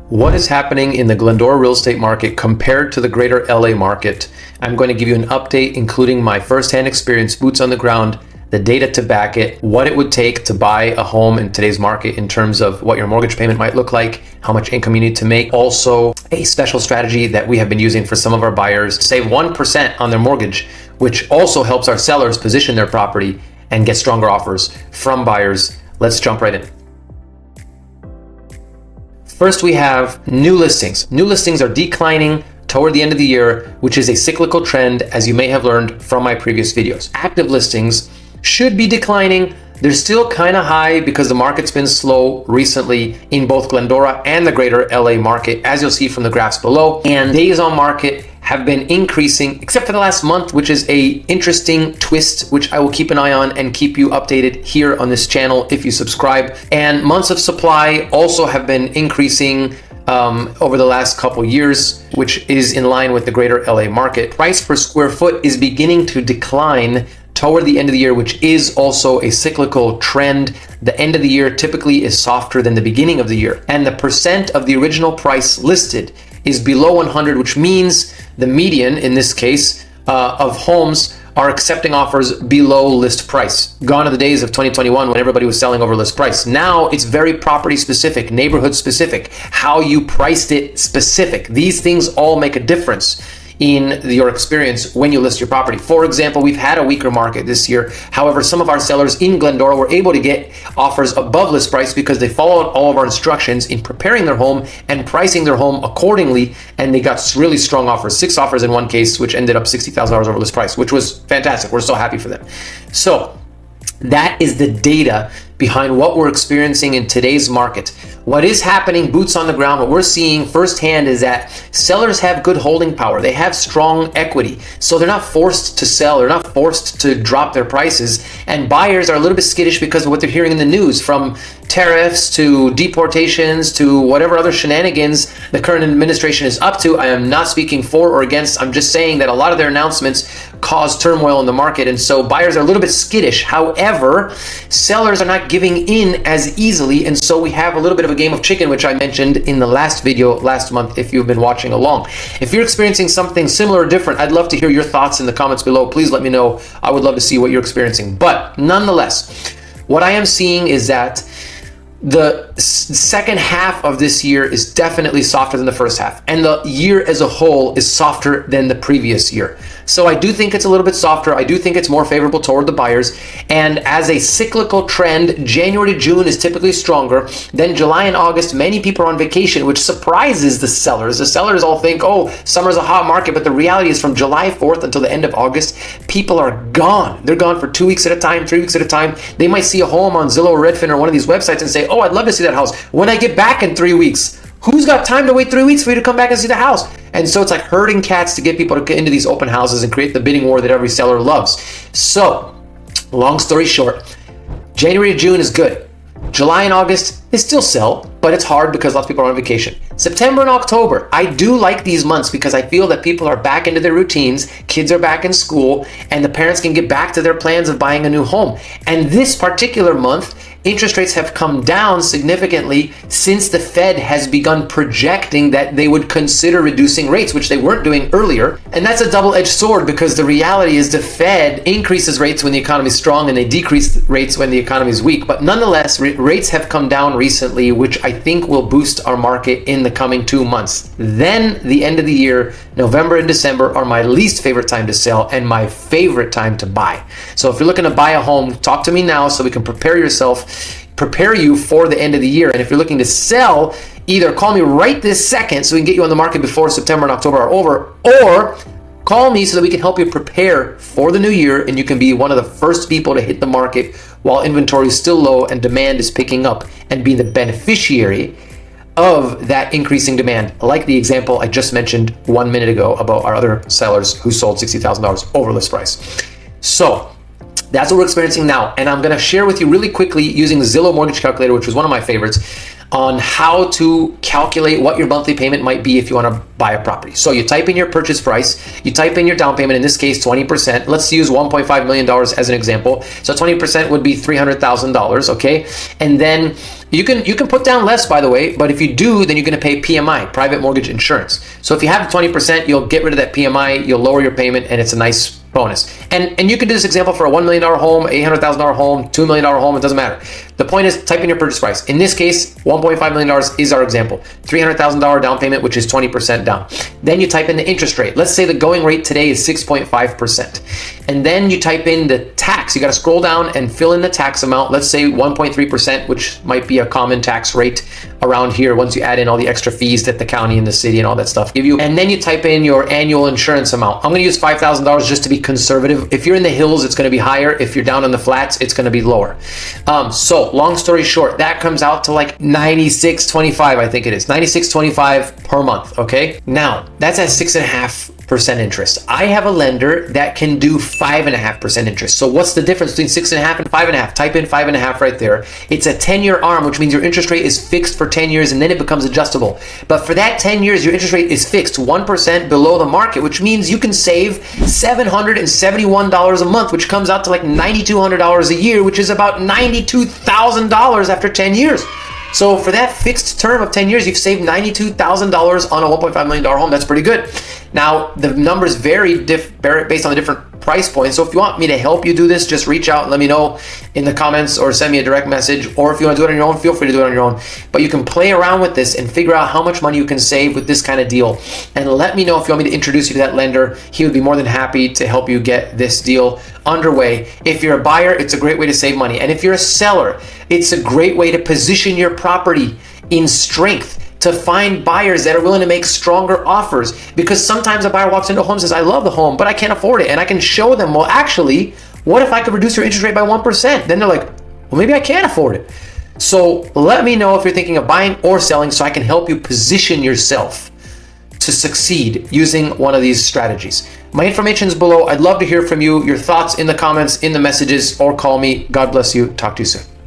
What is happening in the Glendora real estate market compared to the greater LA market? I'm going to give you an update, including my firsthand experience, boots on the ground, the data to back it, what it would take to buy a home in today's market in terms of what your mortgage payment might look like, how much income you need to make. Also, a special strategy that we have been using for some of our buyers, save 1% on their mortgage, which also helps our sellers position their property and get stronger offers from buyers. Let's jump right in. First, we have new listings. New listings are declining toward the end of the year, which is a cyclical trend, as you may have learned from my previous videos. Active listings should be declining. They're still kind of high because the market's been slow recently in both Glendora and the greater LA market, as you'll see from the graphs below. And days on market have been increasing, except for the last month, which is a interesting twist, which I will keep an eye on and keep you updated here on this channel if you subscribe. And months of supply also have been increasing over the last couple years, which is in line with the greater LA market. Price per square foot is beginning to decline toward the end of the year, which is also a cyclical trend. The end of the year typically is softer than the beginning of the year. And the percent of the original price listed is below 100, which means the median, in this case, of homes are accepting offers below list price. Gone are the days of 2021 when everybody was selling over list price. Now it's very property specific, neighborhood specific, how you priced it specific. These things all make a difference in your experience when you list your property. For example, we've had a weaker market this year. However, some of our sellers in Glendora were able to get offers above list price because they followed all of our instructions in preparing their home and pricing their home accordingly, and they got really strong offers, 6 offers in one case, which ended up $60,000 over list price, which was fantastic. We're so happy for them. So that is the data behind what we're experiencing in today's market. What is happening, boots on the ground, what we're seeing firsthand is that sellers have good holding power. They have strong equity. So they're not forced to sell. They're not forced to drop their prices. And buyers are a little bit skittish because of what they're hearing in the news, from tariffs to deportations to whatever other shenanigans the current administration is up to. I am not speaking for or against. I'm just saying that a lot of their announcements cause turmoil in the market. And so buyers are a little bit skittish. However, sellers are not giving in as easily. And so we have a little bit of a game of chicken, which I mentioned in the last video last month if you've been watching along. If you're experiencing something similar or different, I'd love to hear your thoughts in the comments below. Please let me know. I would love to see what you're experiencing. But nonetheless, what I am seeing is that the second half of this year is definitely softer than the first half, and the year as a whole is softer than the previous year. So I do think it's a little bit softer. I do think it's more favorable toward the buyers. And as a cyclical trend, January to June is typically stronger. Then July and August, many people are on vacation, which surprises the sellers. The sellers all think, oh, summer's a hot market. But the reality is from July 4th until the end of August, people are gone. They're gone for 2 weeks at a time, 3 weeks at a time. They might see a home on Zillow or Redfin or one of these websites and say, oh, I'd love to see that house when I get back in 3 weeks. Who's got time to wait 3 weeks for you to come back and see the house? And so it's like herding cats to get people to get into these open houses and create the bidding war that every seller loves. So, long story short, January to June is good. July and August, they still sell, but it's hard because lots of people are on vacation. September and October, I do like these months because I feel that people are back into their routines, kids are back in school, and the parents can get back to their plans of buying a new home. And this particular month, interest rates have come down significantly since the Fed has begun projecting that they would consider reducing rates, which they weren't doing earlier. And that's a double-edged sword because the reality is the Fed increases rates when the economy is strong and they decrease rates when the economy is weak. But nonetheless, rates have come down recently, which I think will boost our market in the coming 2 months. Then the end of the year, November and December are my least favorite time to sell and my favorite time to buy. So if you're looking to buy a home, talk to me now so we can prepare you for the end of the year. And if you're looking to sell, either call me right this second so we can get you on the market before September and October are over, or call me so that we can help you prepare for the new year and you can be one of the first people to hit the market while inventory is still low and demand is picking up, and be the beneficiary of that increasing demand, like the example I just mentioned 1 minute ago about our other sellers who sold $60,000 over list price. So that's what we're experiencing now. And I'm going to share with you really quickly using the Zillow mortgage calculator, which was one of my favorites. on how to calculate what your monthly payment might be if you want to buy a property. So you type in your purchase price, you type in your down payment, in this case 20%. Let's use $1.5 million as an example. So 20% would be $300,000, okay? And then you can put down less, by the way, but if you do, then you're going to pay PMI, private mortgage insurance. So if you have 20%, you'll get rid of that PMI, you'll lower your payment, and it's a nice bonus. And you can do this example for a $1 million home, $800,000 home, $2 million home, it doesn't matter. The point is, type in your purchase price. In this case, $1.5 million is our example. $300,000 down payment, which is 20% down. Then you type in the interest rate. Let's say the going rate today is 6.5%. And then you type in the tax. You got to scroll down and fill in the tax amount. Let's say 1.3%, which might be a common tax rate around here once you add in all the extra fees that the county and the city and all that stuff give you. And then you type in your annual insurance amount. I'm going to use $5,000 just to be conservative. If you're in the hills, it's going to be higher. If you're down in the flats, it's going to be lower. So long story short, that comes out to like $96.25, I think it is. $96.25 per month, okay? Now, that's at 6.5% interest. I have a lender that can do 5.5% interest. So what's the difference between 6.5 and 5.5? Type in 5.5 right there. It's a 10-year ARM, which means your interest rate is fixed for 10 years and then it becomes adjustable. But for that 10 years, your interest rate is fixed 1% below the market, which means you can save $771 a month, which comes out to like $9,200 a year, which is about $92,000 after 10 years. So for that fixed term of 10 years, you've saved $92,000 on a $1.5 million home. That's pretty good. Now, the numbers vary based on the different price points. So if you want me to help you do this, just reach out and let me know in the comments or send me a direct message. Or if you want to do it on your own, feel free to do it on your own. But you can play around with this and figure out how much money you can save with this kind of deal. And let me know if you want me to introduce you to that lender. He would be more than happy to help you get this deal underway. If you're a buyer, it's a great way to save money. And if you're a seller, it's a great way to position your property in strength, to find buyers that are willing to make stronger offers. Because sometimes a buyer walks into a home and says, I love the home, but I can't afford it. And I can show them, well, actually, what if I could reduce your interest rate by 1%? Then they're like, well, maybe I can afford it. So let me know if you're thinking of buying or selling so I can help you position yourself to succeed using one of these strategies. My information is below. I'd love to hear from you, your thoughts in the comments, in the messages, or call me. God bless you. Talk to you soon.